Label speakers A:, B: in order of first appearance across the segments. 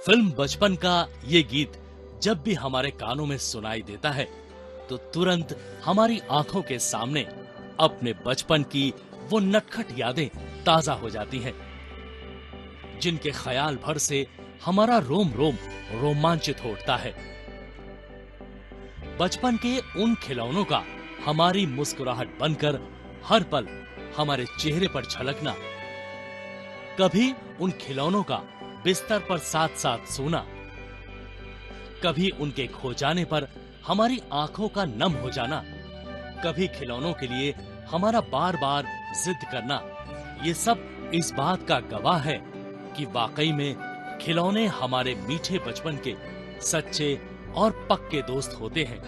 A: Film बचपन का ये गीत जब भी हमारे कानों में सुनाई देता है तो तुरंत हमारी आंखों के सामने अपने बचपन की वो नटखट यादें ताजा हो जाती हैं, जिनके ख्याल भर से हमारा रोम रोम रोमांचित हो उठता है। बचपन के उन खिलौनों का हमारी मुस्कुराहट बनकर हर पल हमारे चेहरे पर झलकना, कभी उन खिलौनों का बिस्तर पर साथ साथ सोना, कभी उनके खो जाने पर हमारी आंखों का नम हो जाना, कभी खिलौनों के लिए हमारा बार बार जिद करना, ये सब इस बात का गवाह है कि वाकई में खिलौने हमारे मीठे बचपन के सच्चे और पक्के दोस्त होते हैं।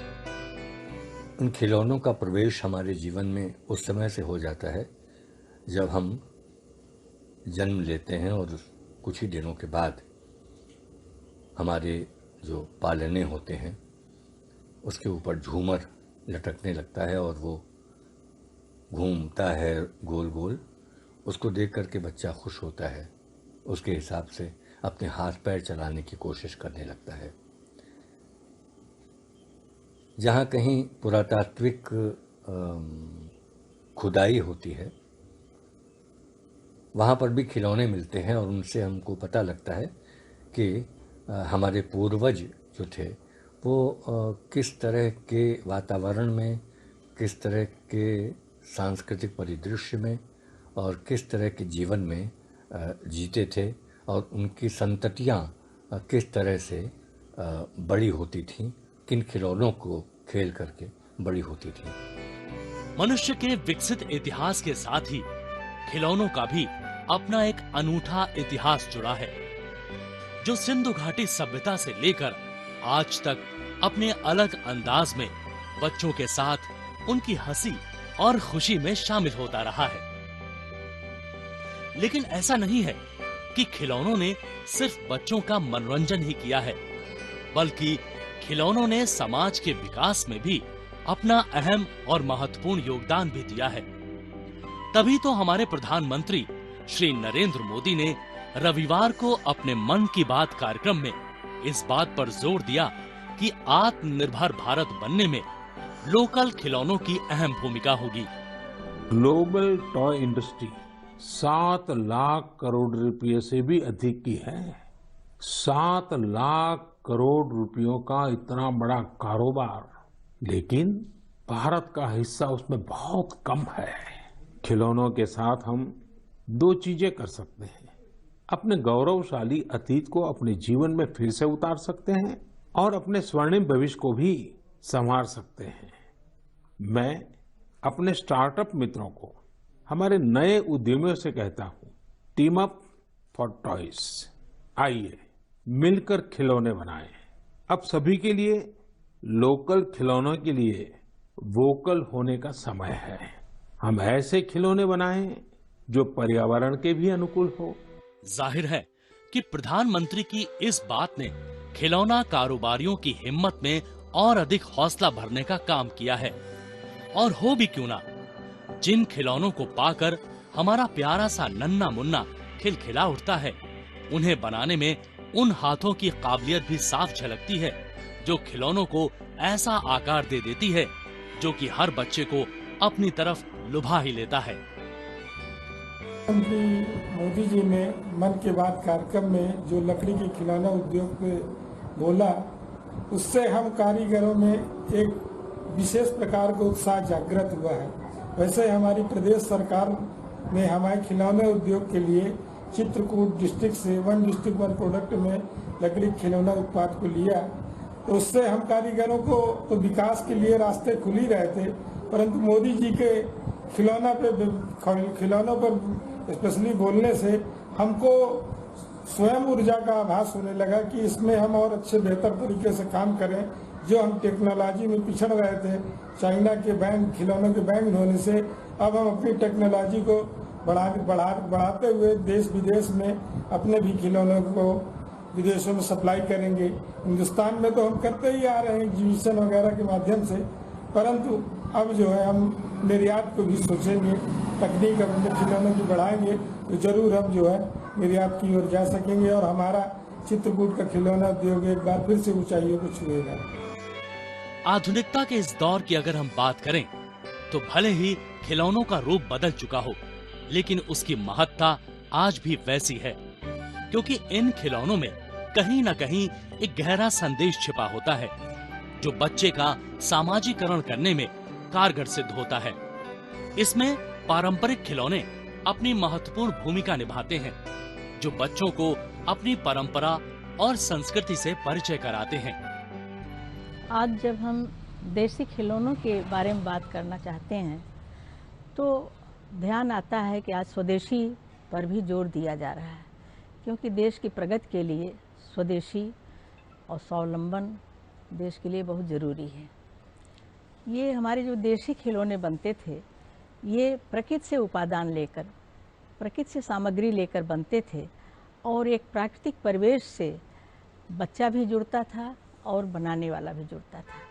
B: उन खिलौनों का प्रवेश हमारे जीवन में उस समय से हो जाता है जब हम जन्म लेते हैं और कुछ ही दिनों के बाद हमारे जो पालने होते हैं उसके ऊपर झूमर लटकने लगता है और वो घूमता है गोल गोल। उसको देख करके बच्चा खुश होता है, उसके हिसाब से अपने हाथ पैर चलाने की कोशिश करने लगता है। जहाँ कहीं पुरातात्विक खुदाई होती है वहाँ पर भी खिलौने मिलते हैं और उनसे हमको पता लगता है कि हमारे पूर्वज जो थे वो किस तरह के वातावरण में, किस तरह के सांस्कृतिक परिदृश्य में और किस तरह के जीवन में जीते थे और उनकी संततियाँ किस तरह से बड़ी होती थीं, किन खिलौनों को खेल करके बड़ी होती थीं।
A: मनुष्य के विकसित इतिहास के साथ ही खिलौनों का भी अपना एक अनूठा इतिहास जुड़ा है, जो सिंधु घाटी सभ्यता से लेकर आज तक अपने अलग अंदाज में बच्चों के साथ उनकी हंसी और खुशी में शामिल होता रहा है। लेकिन ऐसा नहीं है कि खिलौनों ने सिर्फ बच्चों का मनोरंजन ही किया है, बल्कि खिलौनों ने समाज के विकास में भी अपना अहम और महत्वपूर्ण योगदान भी दिया है। तभी तो हमारे प्रधानमंत्री श्री नरेंद्र मोदी ने रविवार को अपने मन की बात कार्यक्रम में इस बात पर जोर दिया कि आत्मनिर्भर भारत बनने में लोकल खिलौनों की अहम भूमिका होगी।
C: Global toy industry 7 lakh crore रुपए से भी अधिक की है। 7 लाख करोड़ रुपयों का इतना बड़ा कारोबार, लेकिन भारत का हिस्सा उसमें बहुत कम है। खिलौनों के साथ हम 2 चीजें कर सकते हैं। अपने गौरवशाली अतीत को अपने जीवन में फिर से उतार सकते हैं और अपने स्वर्णिम भविष्य को भी संवार सकते हैं। मैं अपने स्टार्टअप मित्रों को, हमारे नए उद्यमियों से कहता हूं, टीम अप फॉर टॉयज। आइए मिलकर खिलौने बनाएं। अब सभी के लिए लोकल खिलौनों के लिए वोकल होने का समय है। हम ऐसे खिलौने बनाएं जो पर्यावरण के भी अनुकूल हो।
A: जाहिर है कि प्रधानमंत्री की इस बात ने खिलौना कारोबारियों की हिम्मत में और अधिक हौसला भरने का काम किया है। और हो भी क्यों ना, जिन खिलौनों को पाकर हमारा प्यारा सा नन्हा मुन्ना खिलखिला उठता है, उन्हें बनाने में उन हाथों की काबिलियत भी साफ झलकती है जो खिलौनों को ऐसा आकार दे देती है जो कि हर बच्चे को अपनी तरफ लुभा ही लेता है।
D: प्रधानमंत्री मोदी जी ने मन की बात कार्यक्रम में जो लकड़ी के खिलौना उद्योग पे बोला, उससे हम कारीगरों में एक विशेष प्रकार का उत्साह जागृत हुआ है। वैसे हमारी प्रदेश सरकार ने हमारे खिलौने उद्योग के लिए चित्रकूट डिस्ट्रिक्ट से 1 डिस्ट्रिक्ट 1 प्रोडक्ट में लकड़ी खिलौना उत्पाद को लिया, तो उससे हम कारीगरों को तो विकास के लिए रास्ते खुल ही रहे थे, परंतु मोदी जी के खिलौनों पर स्पेशली बोलने से हमको स्वयं ऊर्जा का आभास होने लगा कि इसमें हम और अच्छे बेहतर तरीके से काम करें। जो हम टेक्नोलॉजी में पिछड़ रहे थे, चाइना के बैंड, खिलौनों के बैंड होने से, अब हम अपनी टेक्नोलॉजी को बढ़ाते हुए देश विदेश में अपने भी खिलौनों को विदेशों में सप्लाई करेंगे। हिंदुस्तान में तो हम करते ही आ रहे हैं एग्जीबिशन वगैरह के माध्यम से, परंतु अब जो है हम निर्यात को भी सोचेंगे, तकनीक अपने खिलौनों की बढ़ाएंगे तो जरूर हम जो है निर्यात की ओर जा सकेंगे और हमारा चित्रकूट का खिलौना उद्योग एक बार फिर से ऊंचाइयों को छुएगा।
A: आधुनिकता के इस दौर की अगर हम बात करें तो भले ही खिलौनों का रूप बदल चुका हो, लेकिन उसकी महत्ता आज भी वैसी है, क्योंकि इन खिलौनों में कहीं न कहीं एक गहरा संदेश छिपा होता है जो बच्चे का सामाजिकरण करने में कारगर सिद्ध होता है। इसमें पारंपरिक खिलौने अपनी महत्वपूर्ण भूमिका निभाते हैं, जो बच्चों को अपनी परंपरा और संस्कृति से परिचय कराते हैं।
E: आज जब हम देसी खिलौनों के बारे में बात करना चाहते हैं तो ध्यान आता है कि आज स्वदेशी पर भी जोर दिया जा रहा है, क्योंकि देश की प्रगति के लिए स्वदेशी और स्वावलंबन देश के लिए बहुत ज़रूरी है। ये हमारे जो देसी खिलौने बनते थे, ये प्रकृति से उपादान लेकर, प्रकृति से सामग्री लेकर बनते थे और एक प्राकृतिक परिवेश से बच्चा भी जुड़ता था और बनाने वाला भी जुड़ता था।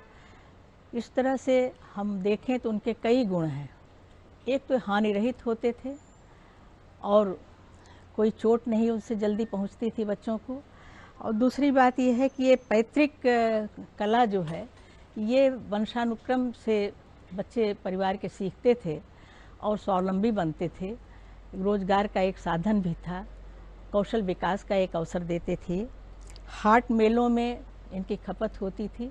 E: इस तरह से हम देखें तो उनके कई गुण हैं। एक तो हानि रहित होते थे और कोई चोट नहीं उससे जल्दी पहुंचती थी बच्चों को, और दूसरी बात यह है कि ये पैतृक कला जो है ये वंशानुक्रम से बच्चे परिवार के सीखते थे और स्वावलंबी बनते थे। रोजगार का एक साधन भी था, कौशल विकास का एक अवसर देते थे। हाट मेलों में इनकी खपत होती थी।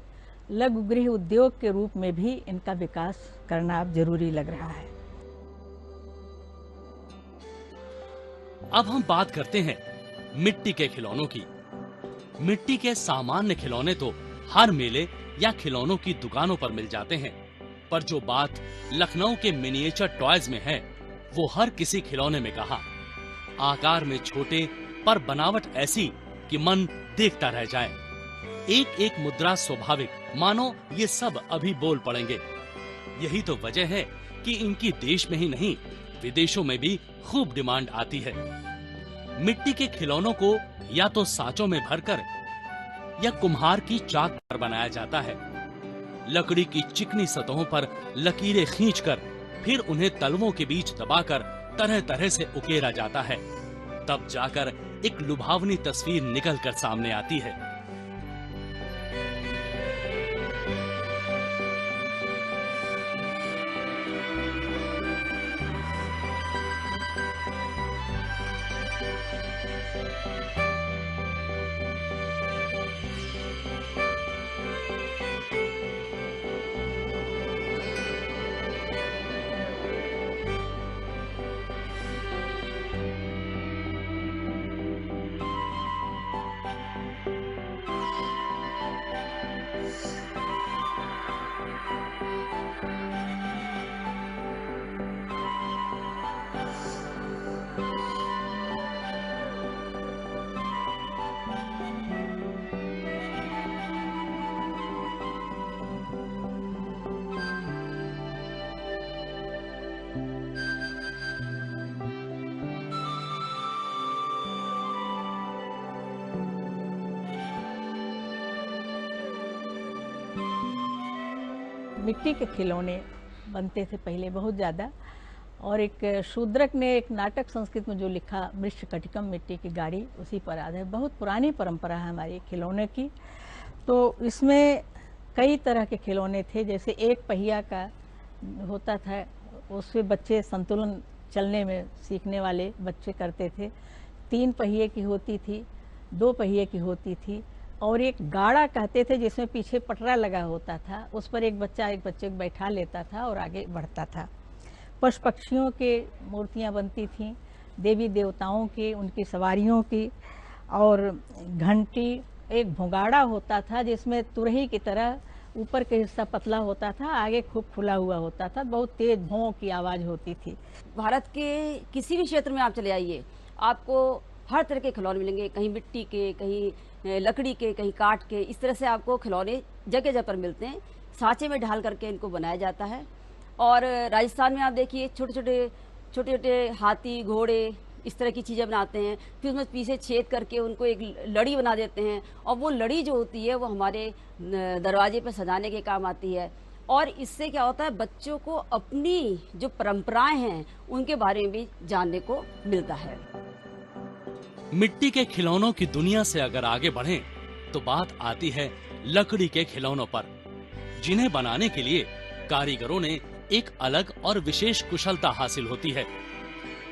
E: लघु गृह उद्योग के रूप में भी इनका विकास करना अब जरूरी लग रहा है।
A: अब हम बात करते हैं मिट्टी के खिलौनों की। मिट्टी के सामान्य खिलौने तो हर मेले या खिलौनों की दुकानों पर मिल जाते हैं, पर जो बात लखनऊ के मिनिएचर टॉयज में है वो हर किसी खिलौने में कहा। आकार में छोटे पर बनावट ऐसी कि मन देखता रह जाए। एक एक मुद्रा स्वाभाविक, मानो ये सब अभी बोल पड़ेंगे। यही तो वजह है कि इनकी देश में ही नहीं विदेशों में भी खूब डिमांड आती है। मिट्टी के खिलौनों को या तो साँचों में भरकर या कुम्हार की चाक पर बनाया जाता है। लकड़ी की चिकनी सतहों पर लकीरें खींचकर फिर उन्हें तलवों के बीच दबाकर तरह तरह से उकेरा जाता है। तब जाकर एक लुभावनी तस्वीर निकलकर सामने आती है।
E: मिट्टी के खिलौने बनते थे पहले बहुत ज़्यादा, और एक शूद्रक ने एक नाटक संस्कृत में जो लिखा मृच्छकटिकम मिट्टी की गाड़ी, उसी पर आधारित बहुत पुरानी परंपरा है हमारी खिलौने की। तो इसमें कई तरह के खिलौने थे, जैसे एक पहिया का होता था, उससे बच्चे संतुलन चलने में सीखने वाले बच्चे करते थे। 3 पहिए की होती थी, 2 पहिए की होती थी, और एक गाड़ा कहते थे जिसमें पीछे पटरा लगा होता था, उस पर एक बच्चे को बैठा लेता था और आगे बढ़ता था। पशु पक्षियों के मूर्तियां बनती थीं, देवी देवताओं की, उनकी सवारियों की, और घंटी, एक भुगाड़ा होता था जिसमें तुरही की तरह ऊपर का हिस्सा पतला होता था, आगे खूब खुला हुआ होता था, बहुत तेज भों की आवाज़ होती थी।
F: भारत के किसी भी क्षेत्र में आप चले आइए, आपको हर तरह के खिलौने मिलेंगे, कहीं मिट्टी के, कहीं लकड़ी के, कहीं काठ के। इस तरह से आपको खिलौने जगह जगह पर मिलते हैं। सांचे में ढाल करके इनको बनाया जाता है। और राजस्थान में आप देखिए छोटे छोटे हाथी, घोड़े, इस तरह की चीज़ें बनाते हैं। फिर उसमें पीछे छेद करके उनको एक लड़ी बना देते हैं, और वो लड़ी जो होती है वो हमारे दरवाजे पर सजाने के काम आती है। और इससे क्या होता है, बच्चों को अपनी जो परंपराएं हैं उनके बारे में भी जानने को मिलता है।
A: मिट्टी के खिलौनों की दुनिया से अगर आगे बढ़ें तो बात आती है लकड़ी के खिलौनों पर, जिन्हें बनाने के लिए कारीगरों ने एक अलग और विशेष कुशलता हासिल होती है।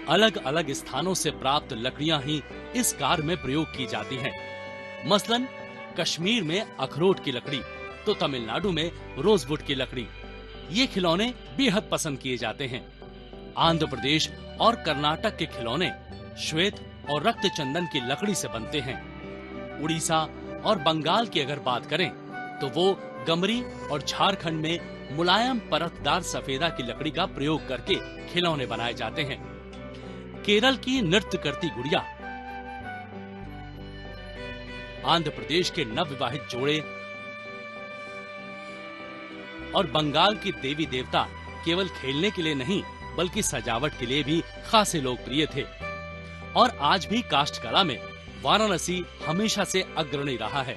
A: अलग अलग स्थानों से प्राप्त लकड़ियां ही इस कार्य में प्रयोग की जाती हैं। मसलन कश्मीर में अखरोट की लकड़ी तो तमिलनाडु में रोजवुड की लकड़ी, ये खिलौने बेहद पसंद किए जाते हैं। आंध्र प्रदेश और कर्नाटक के खिलौने श्वेत और रक्त चंदन की लकड़ी से बनते हैं। उड़ीसा और बंगाल की अगर बात करें तो वो गमरी और झारखंड में मुलायम परतदार सफेदा की लकड़ी का प्रयोग करके खिलौने बनाए जाते हैं। केरल की नृत्य करती गुड़िया, आंध्र प्रदेश के नवविवाहित जोड़े और बंगाल की देवी देवता केवल खेलने के लिए नहीं बल्कि सजावट के लिए भी खासे लोकप्रिय थे। और आज भी काष्ठकला में वाराणसी हमेशा से अग्रणी रहा है,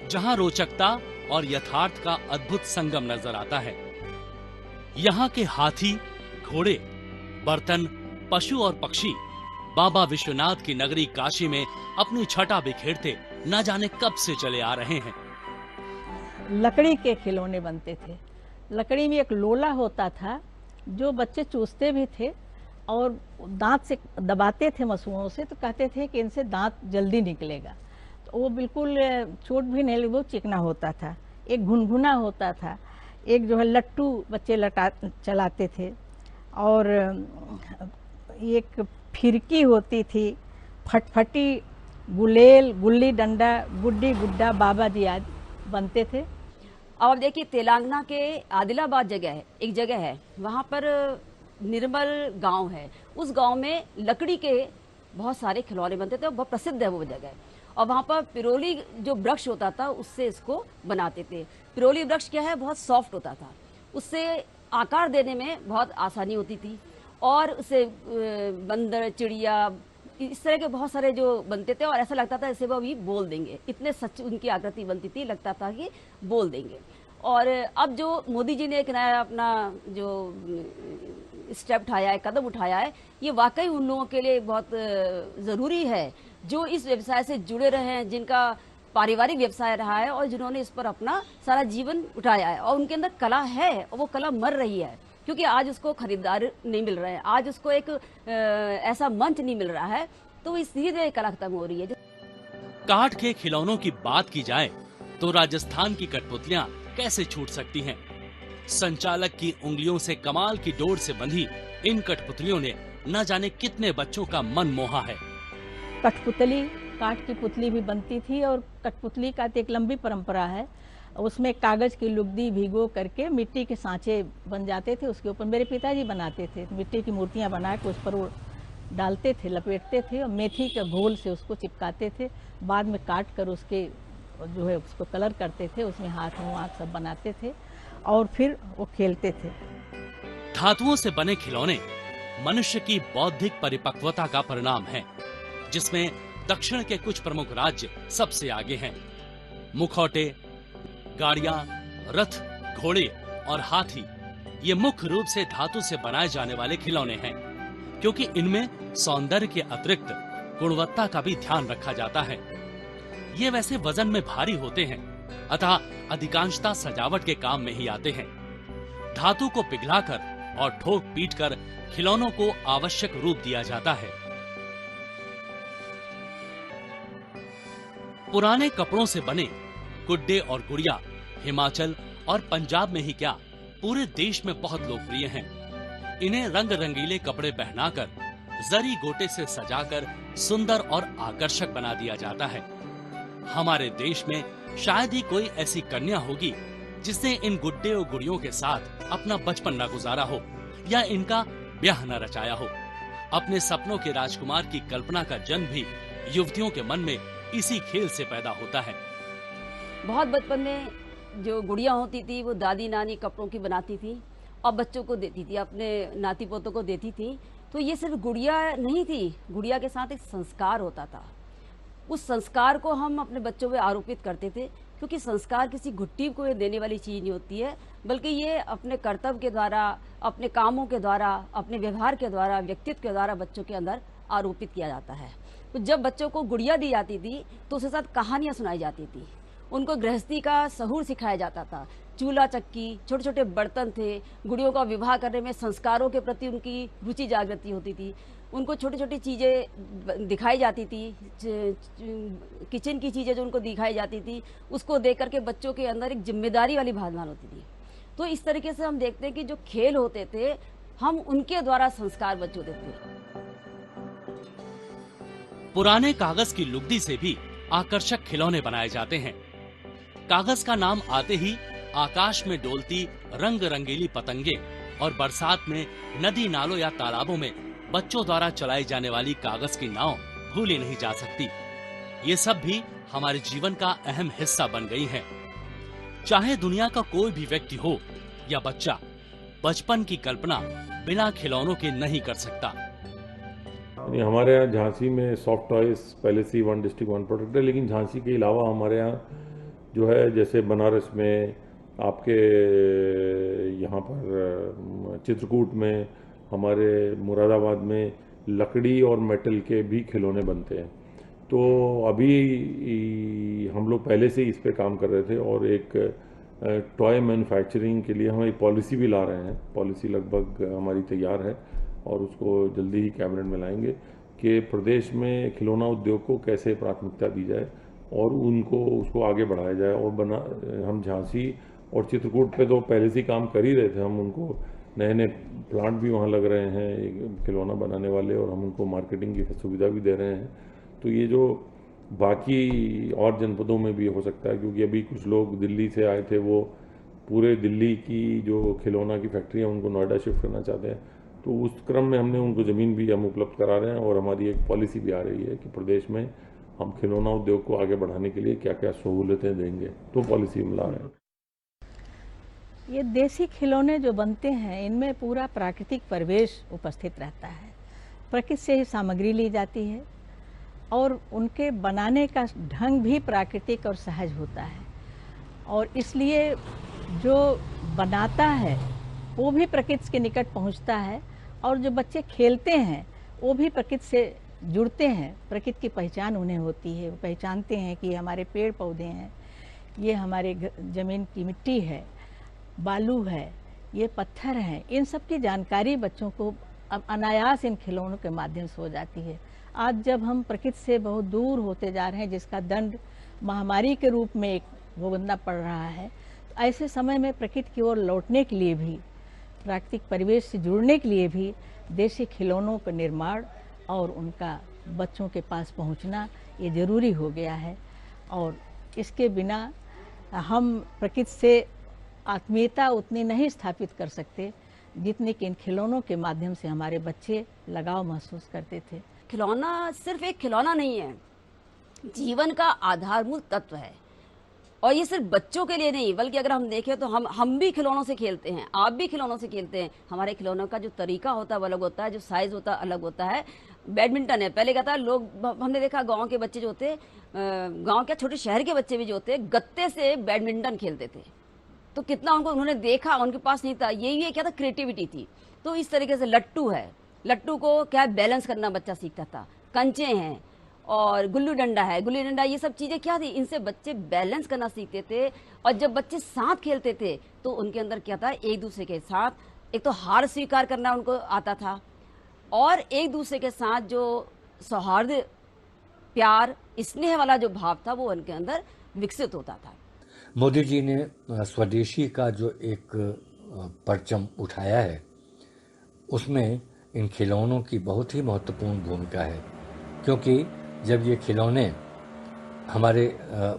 A: जहां रोचकता और यथार्थ का अद्भुत संगम नजर आता है। यहाँ के हाथी, घोड़े, बर्तन, पशु और पक्षी बाबा विश्वनाथ की नगरी काशी में अपनी छटा बिखेरते न जाने कब से चले आ रहे हैं।
E: लकड़ी के खिलौने बनते थे। लकड़ी में एक लोला होता था जो बच्चे चूसते भी थे और दांत से दबाते थे मसूड़ों से, तो कहते थे कि इनसे दांत जल्दी निकलेगा। तो वो बिल्कुल चोट भी नहीं लगी, वो चिकना होता था। एक घुनघुना होता था, एक जो है लट्टू बच्चे चलाते थे, और एक फिरकी होती थी, फटफटी, गुलेल, गुल्ली डंडा, गुड्डी गुड्डा, बाबा जी आदि बनते थे।
F: अब आप देखिए तेलंगाना के आदिलाबाद एक जगह है, वहाँ पर निर्मल गांव है। उस गांव में लकड़ी के बहुत सारे खिलौने बनते थे और बहुत प्रसिद्ध है वो जगह। और वहाँ पर पिरोली जो वृक्ष होता था उससे इसको बनाते थे। पिरोली वृक्ष क्या है, बहुत सॉफ्ट होता था, उससे आकार देने में बहुत आसानी होती थी। और उसे बंदर, चिड़िया, इस तरह के बहुत सारे जो बनते थे और ऐसा लगता था जैसे वो अभी बोल देंगे, इतने सच उनकी आकृति बनती थी, लगता था कि बोल देंगे। और अब जो मोदी जी ने एक नया अपना जो स्टेप उठाया है, कदम उठाया है, ये वाकई उन लोगों के लिए बहुत ज़रूरी है जो इस व्यवसाय से जुड़े रहे हैं, जिनका पारिवारिक व्यवसाय रहा है और जिन्होंने इस पर अपना सारा जीवन उठाया है। और उनके अंदर कला है और वो कला मर रही है, क्योंकि आज उसको खरीदार नहीं मिल रहे हैं, आज उसको एक ऐसा मंच नहीं मिल रहा है, तो इसलिए कला खत्म हो रही है।
A: काठ के खिलौनों की बात की जाए तो राजस्थान की कठपुतलियां कैसे छूट सकती हैं। संचालक की उंगलियों से कमाल की डोर से बंधी इन कठपुतलियों ने न जाने कितने बच्चों का मन मोहा है।
E: कठपुतली, काठ की पुतली भी बनती थी, और कठपुतली का तो एक लंबी परंपरा है। उसमें कागज की लुगदी भिगो करके मिट्टी के सांचे बन जाते थे, उसके ऊपर मेरे पिताजी बनाते थे, मिट्टी की मूर्तियां बना के उस पर वो डालते थे, लपेटते थे और मेथी के घोल से उसको चिपकाते थे। बाद में काट कर उसके जो है उसको कलर करते थे, उसमें हाथ मुँह आँख सब बनाते थे और फिर वो खेलते थे।
A: धातुओं से बने खिलौने मनुष्य की बौद्धिक परिपक्वता का परिणाम है, जिसमें दक्षिण के कुछ प्रमुख राज्य सबसे आगे हैं। मुखौटे, गाड़ियां, रथ, घोड़े और हाथी ये मुख्य रूप से धातु से बनाए जाने वाले खिलौने हैं, क्योंकि इनमें सौंदर्य के अतिरिक्त गुणवत्ता का भी ध्यान रखा जाता है। ये वैसे वजन में भारी होते हैं, अतः अधिकांशतः सजावट के काम में ही आते हैं। धातु को पिघलाकर और ठोक पीट कर खिलौनों को आवश्यक रूप दिया जाता है। पुराने कपड़ों से बने गुड्डे और गुड़िया हिमाचल और पंजाब में ही क्या पूरे देश में बहुत लोकप्रिय हैं। इन्हें रंग रंगीले कपड़े पहनाकर जरी गोटे से सजाकर सुंदर और आकर्षक बना दिया जाता है। हमारे देश में शायद ही कोई ऐसी कन्या होगी जिसने इन गुड्डे और गुड़ियों के साथ अपना बचपन न गुजारा हो या इनका ब्याह न रचाया हो। अपने सपनों के राजकुमार की कल्पना का जन्म भी युवतियों के मन में इसी खेल से पैदा होता है।
F: बहुत बचपन में जो गुड़िया होती थी वो दादी नानी कपड़ों की बनाती थी और बच्चों को देती थी, अपने नाती पोतों को देती थी। तो ये सिर्फ गुड़िया नहीं थी, गुड़िया के साथ एक संस्कार होता था। उस संस्कार को हम अपने बच्चों पे आरोपित करते थे, क्योंकि संस्कार किसी घुट्टी को देने वाली चीज़ नहीं होती है, बल्कि ये अपने कर्तव्य के द्वारा, अपने कामों के द्वारा, अपने व्यवहार के द्वारा, व्यक्तित्व के द्वारा बच्चों के अंदर आरोपित किया जाता है। तो जब बच्चों को गुड़िया दी जाती थी तो उसके साथ कहानियां सुनाई जाती थी, उनको गृहस्थी का सहूर सिखाया जाता था। चूल्हा चक्की, छोटे छोटे बर्तन थे, गुड़ियों का विवाह करने में संस्कारों के प्रति उनकी रुचि जागृति होती थी, उनको छोटी छोटी चीज़ें दिखाई जाती थी, किचन की चीज़ें जो उनको दिखाई जाती थी, उसको देख करके बच्चों के अंदर एक जिम्मेदारी वाली भावना होती थी। तो इस तरीके से हम देखते हैं कि जो खेल होते थे हम उनके द्वारा संस्कार बच्चों देते थे।
A: पुराने कागज की लुगदी से भी आकर्षक खिलौने बनाए जाते हैं। कागज का नाम आते ही आकाश में डोलती रंग रंगीली पतंगे और बरसात में नदी नालों या तालाबों में बच्चों द्वारा चलाई जाने वाली कागज की नाव भूली नहीं जा सकती। ये सब भी हमारे जीवन का अहम हिस्सा बन गई हैं। चाहे दुनिया का कोई भी व्यक्ति हो या बच्चा, बचपन की कल्पना बिना खिलौनों के नहीं कर सकता।
G: हमारे यहाँ झांसी में सॉफ्ट टॉयज पहले से वन डिस्ट्रिक्ट वन प्रोडक्ट है, लेकिन झांसी के अलावा हमारे यहाँ जो है, जैसे बनारस में, आपके यहाँ पर चित्रकूट में, हमारे मुरादाबाद में लकड़ी और मेटल के भी खिलौने बनते हैं। तो अभी हम लोग पहले से इस पे काम कर रहे थे और एक टॉय मैन्युफैक्चरिंग के लिए हम एक पॉलिसी भी ला रहे हैं। पॉलिसी लगभग हमारी तैयार है और उसको जल्दी ही कैबिनेट में लाएंगे कि प्रदेश में खिलौना उद्योग को कैसे प्राथमिकता दी जाए और उसको आगे बढ़ाया जाए। और हम झांसी और चित्रकूट पे तो पहले से काम कर ही रहे थे, हम उनको नए नए प्लांट भी वहाँ लग रहे हैं खिलौना बनाने वाले, और हम उनको मार्केटिंग की सुविधा भी दे रहे हैं। तो ये जो बाकी और जनपदों में भी हो सकता है, क्योंकि अभी कुछ लोग दिल्ली से आए थे, वो पूरे दिल्ली की जो खिलौना की फैक्ट्री है उनको नोएडा शिफ्ट करना चाहते हैं। तो उस क्रम में हमने उनको ज़मीन भी हम उपलब्ध करा रहे हैं और हमारी एक पॉलिसी भी आ रही है कि प्रदेश में हम खिलौना उद्योग को आगे बढ़ाने के लिए क्या क्या सहूलतें देंगे, तो पॉलिसी हम ला रहे हैं।
E: ये देसी खिलौने जो बनते हैं इनमें पूरा प्राकृतिक परिवेश उपस्थित रहता है, प्रकृति से ही सामग्री ली जाती है और उनके बनाने का ढंग भी प्राकृतिक और सहज होता है, और इसलिए जो बनाता है वो भी प्रकृति के निकट पहुंचता है और जो बच्चे खेलते हैं वो भी प्रकृति से जुड़ते हैं। प्रकृति की पहचान उन्हें होती है, वो पहचानते हैं कि हमारे पेड़ पौधे हैं, ये हमारे ज़मीन की मिट्टी है, बालू है, ये पत्थर हैं। इन सब की जानकारी बच्चों को अब अनायास इन खिलौनों के माध्यम से हो जाती है। आज जब हम प्रकृति से बहुत दूर होते जा रहे हैं, जिसका दंड महामारी के रूप में एक भुगतना पड़ रहा है, तो ऐसे समय में प्रकृति की ओर लौटने के लिए भी, प्राकृतिक परिवेश से जुड़ने के लिए भी देसी खिलौनों का निर्माण और उनका बच्चों के पास पहुंचना ये ज़रूरी हो गया है। और इसके बिना हम प्रकृति से आत्मीयता उतनी नहीं स्थापित कर सकते जितने कि इन खिलौनों के माध्यम से हमारे बच्चे लगाव महसूस करते थे।
F: खिलौना सिर्फ एक खिलौना नहीं है, जीवन का आधारभूत तत्व है। और ये सिर्फ बच्चों के लिए नहीं, बल्कि अगर हम देखें तो हम भी खिलौनों से खेलते हैं, आप भी खिलौनों से खेलते हैं। हमारे खिलौनों का जो तरीका होता है वो अलग होता है, जो साइज होता है अलग होता है। बैडमिंटन है, पहले क्या था, लोग, हमने देखा गांव के बच्चे जो होते, गांव के छोटे शहर के बच्चे भी जो होते, गत्ते से बैडमिंटन खेलते थे। तो कितना उन्होंने देखा, उनके पास नहीं था, यही क्या था, क्रिएटिविटी थी। तो इस तरीके से लट्टू है, लट्टू को क्या बैलेंस करना बच्चा सीखता था। कंचे हैं और गुल्ली डंडा है, गुल्ली डंडा, ये सब चीज़ें क्या थी, इनसे बच्चे बैलेंस करना सीखते थे। और जब बच्चे साथ खेलते थे तो उनके अंदर क्या था, एक दूसरे के साथ एक तो हार स्वीकार करना उनको आता था, और एक दूसरे के साथ जो सौहार्द, प्यार, स्नेह वाला जो भाव था वो उनके अंदर विकसित होता था।
B: मोदी जी ने स्वदेशी का जो एक परचम उठाया है, उसमें इन खिलौनों की बहुत ही महत्वपूर्ण भूमिका है, क्योंकि जब ये खिलौने हमारे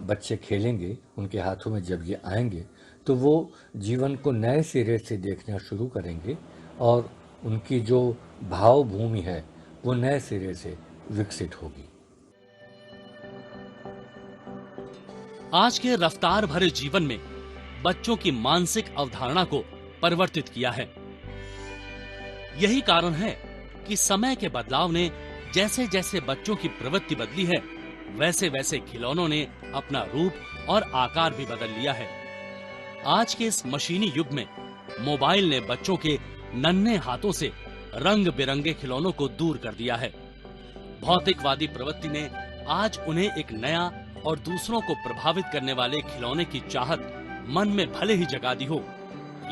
B: बच्चे खेलेंगे, उनके हाथों में जब ये आएंगे, तो वो जीवन को नए सिरे से देखना शुरू करेंगे और उनकी जो भाव भूमि है वो नए सिरे से विकसित होगी।
A: आज के रफ्तार भरे जीवन में बच्चों की मानसिक अवधारणा को परिवर्तित किया है। यही कारण है कि समय के बदलाव ने जैसे जैसे बच्चों की प्रवृत्ति बदली है, वैसे वैसे खिलौनों ने अपना रूप और आकार भी बदल लिया है। आज के इस मशीनी युग में मोबाइल ने बच्चों के नन्हे हाथों से रंग बिरंगे खिलौनों को दूर कर दिया है। भौतिकवादी प्रवृत्ति ने आज उन्हें एक नया और दूसरों को प्रभावित करने वाले खिलौने की चाहत मन में भले ही जगा दी हो,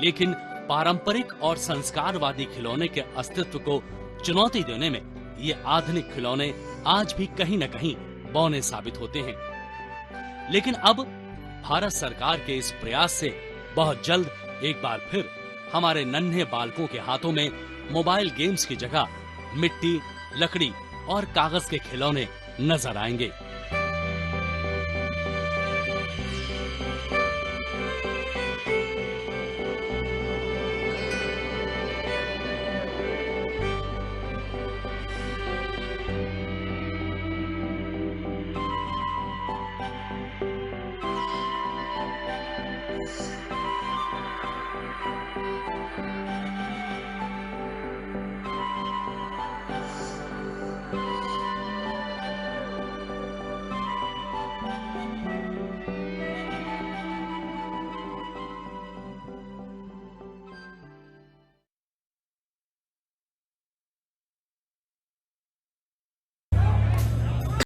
A: लेकिन पारंपरिक और संस्कारवादी खिलौने के अस्तित्व को चुनौती देने में ये आधुनिक खिलौने आज भी कहीं न कहीं बौने साबित होते हैं। लेकिन अब भारत सरकार के इस प्रयास से बहुत जल्द एक बार फिर हमारे नन्हे बालकों के हाथों में मोबाइल गेम्स की जगह मिट्टी, लकड़ी और कागज के खिलौने नजर आएंगे।